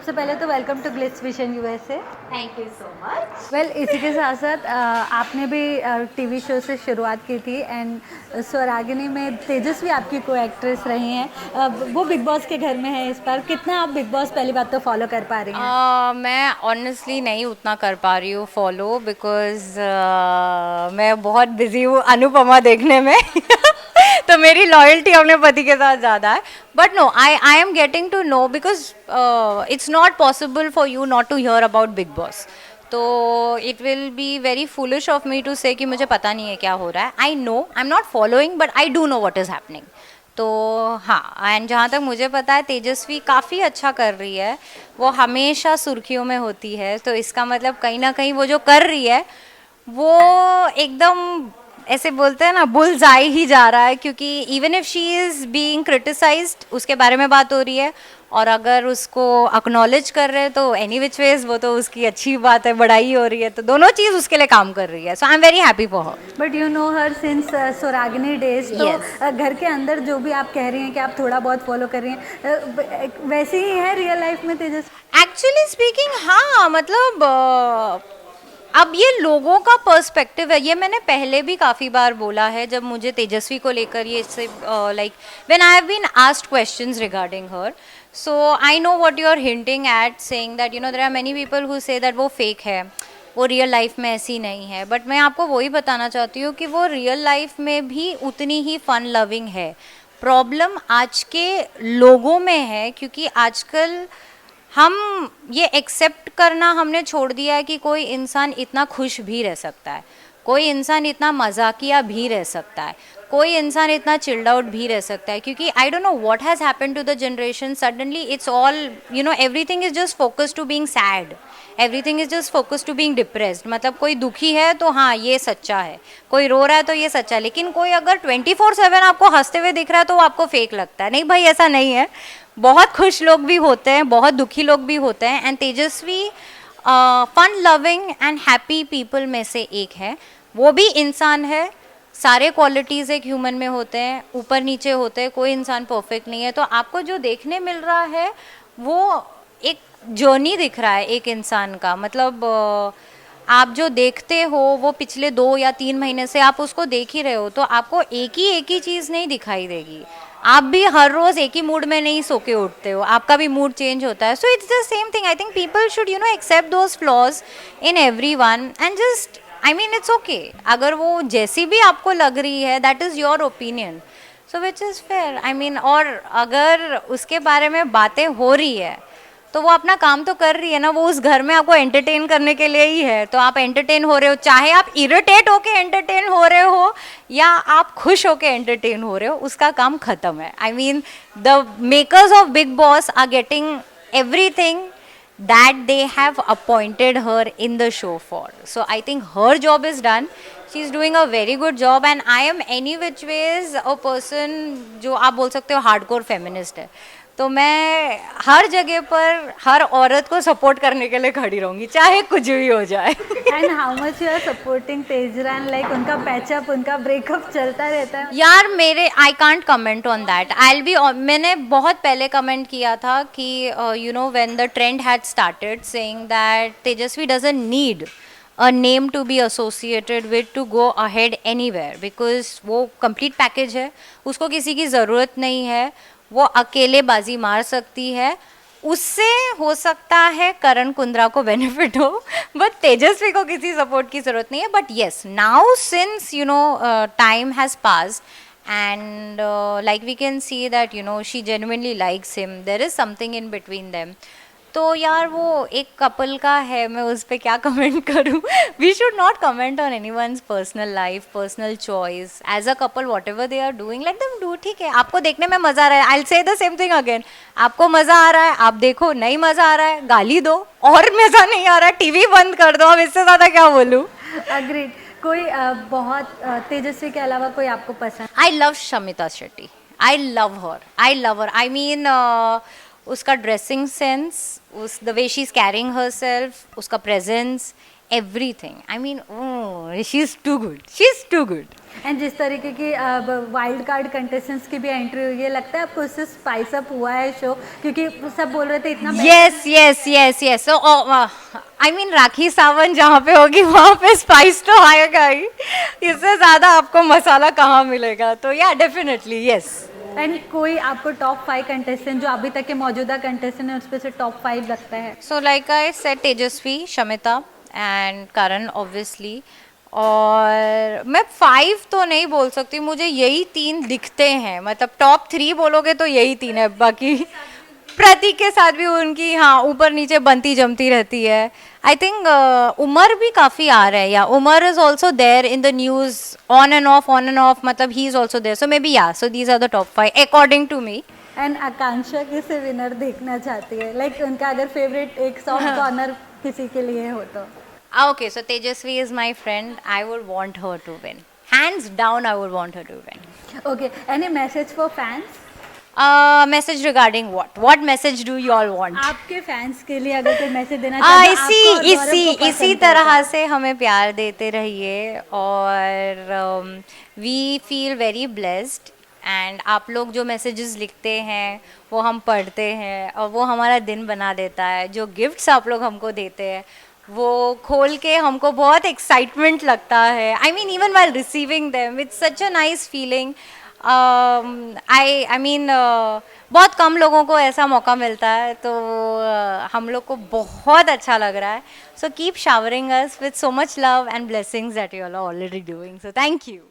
सबसे पहले तो welcome to Glitz Vision USA. Thank you so much. Well इसी के साथ साथ आपने भी टीवी शो से शुरुआत की थी एंड स्वरागिनी में तेजस्वी आपकी को एक्ट्रेस रही हैं। वो बिग बॉस के घर में है इस बार। कितना आप बिग बॉस पहली बात तो फॉलो कर पा रही हैं? मैं ऑनेस्टली नहीं उतना कर पा रही हूँ फॉलो, बिकॉज मैं बहुत बिजी हूँ अनुपमा देखने में तो मेरी लॉयल्टी अपने पति के साथ ज़्यादा है। But no, I am getting to know because it's not possible for you not to hear about Bigg Boss. तो it will be very foolish of me to say कि मुझे पता नहीं है क्या हो रहा है। I know, I am not following but I do know what is happening. तो हाँ, एंड जहाँ तक मुझे पता है तेजस्वी काफ़ी अच्छा कर रही है। वो हमेशा सुर्खियों में होती है, तो इसका मतलब कहीं ना कहीं वो जो कर रही है वो एकदम ऐसे बोलते हैं ना बुल्स आई ही जा रहा है, क्योंकि even if she is being criticised उसके बारे में बात हो रही है, और अगर उसको अक्नॉलेज कर रहे हैं तो एनी विच वेज वो तो उसकी अच्छी बात है, बड़ाई हो रही है, तो दोनों चीज़ उसके लिए काम कर रही है। So I am very happy for her. But you know her since Swaragini days, तो Yes. घर के अंदर जो भी आप कह रही हैं कि आप थोड़ा बहुत फॉलो कर रही हैं, वैसे ही है रियल लाइफ में तेजस्वी? एक्चुअली स्पीकिंग हाँ, मतलब अब ये लोगों का पर्सपेक्टिव है। ये मैंने पहले भी काफ़ी बार बोला है जब मुझे तेजस्वी को लेकर ये से like when I have been asked questions regarding her. So I know what you are hinting at, saying that you know there are many people who say that वो फेक है, वो रियल लाइफ में ऐसी नहीं है। But मैं आपको वही बताना चाहती हूँ कि वो रियल लाइफ में भी उतनी ही फन लविंग है। प्रॉब्लम आज के लोगों में है, क्योंकि आजकल हम ये एक्सेप्ट करना हमने छोड़ दिया है कि कोई इंसान इतना खुश भी रह सकता है, कोई इंसान इतना मजाकिया भी रह सकता है, कोई इंसान इतना चिल्ड आउट भी रह सकता है। क्योंकि I don't know what has happened to the generation, suddenly it's all you know everything is just focused to being sad, everything is just focused to being depressed. मतलब कोई दुखी है तो हाँ ये सच्चा है, कोई रो रहा है तो ये सच्चा है, लेकिन कोई अगर 24/7 आपको हंसते हुए दिख रहा है तो वो आपको फेक लगता है। नहीं भाई, ऐसा नहीं है। बहुत खुश लोग भी होते हैं, बहुत दुखी लोग भी होते हैं, and Tejasswi fun loving and happy people में से एक है। वो भी इंसान है, सारे क्वालिटीज़ एक ह्यूमन में होते हैं, ऊपर नीचे होते हैं, कोई इंसान परफेक्ट नहीं है। तो आपको जो देखने मिल रहा है वो एक जर्नी दिख रहा है एक इंसान का। मतलब आप जो देखते हो वो पिछले 2 या 3 महीने से आप उसको देख ही रहे हो, तो आपको एक ही चीज़ नहीं दिखाई देगी। आप भी हर रोज़ एक ही मूड में नहीं सो के उठते हो, आपका भी मूड चेंज होता है। So it's the same thing. I think people should you know accept those flaws in every one and just I mean it's okay. अगर वो जैसी भी आपको लग रही है that is your opinion, so which is fair. I mean, और अगर उसके बारे में बातें हो रही है तो वो अपना काम तो कर रही है ना, वो उस घर में आपको एंटरटेन करने के लिए ही है। तो आप एंटरटेन हो रहे हो, चाहे आप इरिटेट होके एंटरटेन हो रहे हो या आप खुश होके एंटरटेन हो रहे हो, उसका काम खत्म है। I mean the makers of Bigg Boss are getting everything that they have appointed her in the show for. So I think her job is done. She's doing a very good job and I am any which ways a person जो आप बोल सकते हो hardcore feminist है। तो मैं हर जगह पर हर औरत को सपोर्ट करने के लिए खड़ी रहूँगी, चाहे कुछ भी हो जाए। And how much you are supporting Tejran? Like उनका पैचअप, उनका ब्रेकअप चलता रहता है। यार मेरे I can't comment on that. I be मैंने बहुत पहले कमेंट किया था कि you know when the trend had started saying that Tejasswi doesn't need a name to be associated with to go ahead anywhere, because वो complete package है, उसको किसी की ज़रूरत नहीं है, वो अकेले बाजी मार सकती है। उससे हो सकता है करण कुंद्रा को बेनिफिट हो, बट तेजस्वी को किसी सपोर्ट की ज़रूरत नहीं है। But yes, now since you know time has passed and like we can see that you know she genuinely likes him, there is something in between them. तो यार वो एक कपल का है, मैं उस पर क्या कमेंट करूँ। We should not comment on any one's personal life, personal choice. As a couple whatever they are doing let them do, ठीक है। आपको देखने में मज़ा आ रहा है, I will say the same thing again. आपको मज़ा आ रहा है आप देखो, नहीं मज़ा आ रहा है गाली दो, और मज़ा नहीं आ रहा है टीवी बंद कर दो। अब इससे ज़्यादा क्या बोलूँ। अग्रीड। कोई बहुत तेजस्वी के अलावा कोई आपको पसंद? I love Shamita Shetty, I love her, I mean उसका ड्रेसिंग सेंस, उस the way she is carrying her self, उसका presence, everything. I mean, oh, she's too good. She's too good. And जिस तरीके की वाइल्ड कार्ड कंटेस्टेंट्स की भी entry हुई है, लगता है आपको उससे स्पाइस अप हुआ है शो, क्योंकि सब बोल रहे थे इतना Yes, yes, yes, yes. So, I mean, Rakhi Sawant जहाँ पे होगी वहाँ पे स्पाइस तो आएगा ही. इससे ज़्यादा आपको मसाला कहाँ मिलेगा? तो या डेफिनेटली यस. एंड कोई आपको टॉप 5 कंटेस्टेंट जो अभी तक के मौजूदा कंटेस्टेंट है उसमें से टॉप 5 लगता है? So like I said, Tejashwi, Shamita and Karan obviously. और मैं 5 तो नहीं बोल सकती, मुझे यही 3 दिखते हैं. मतलब टॉप 3 बोलोगे तो यही 3 है. बाकी प्रतीक के साथ भी उनकी हाँ ऊपर नीचे बनती जमती रहती है. आई थिंक उमर भी काफ़ी आ रहा है. Yeah Umar is also there in the news on and off. मतलब he is also there. So maybe yeah so these are the top 5 according to me. And Akanksha किसे विनर देखना चाहती है? लाइक उनका अगर फेवरेट एक सॉफ्ट कॉर्नर किसी के लिए हो तो? Okay, so Tejasvi is my friend. I would want her to win. Hands down, I would want her to win. Okay, any message for fans? Message regarding what? What message do you all want? आपके fans के लिए अगर कोई message देना चाहते हैं इसी तरह से हमें प्यार देते रहिए. और we feel very blessed. And आप लोग जो मैसेजेस लिखते हैं वो हम पढ़ते हैं और वो हमारा दिन बना देता है. जो गिफ्ट्स आप लोग हमको देते हैं वो खोल के हमको बहुत एक्साइटमेंट लगता है. I mean even while receiving them it's such a nice feeling. I mean बहुत कम लोगों को ऐसा मौका मिलता है, तो हम लोग को बहुत अच्छा लग रहा है. So keep showering us with so much love and blessings that you all are already doing. So thank you.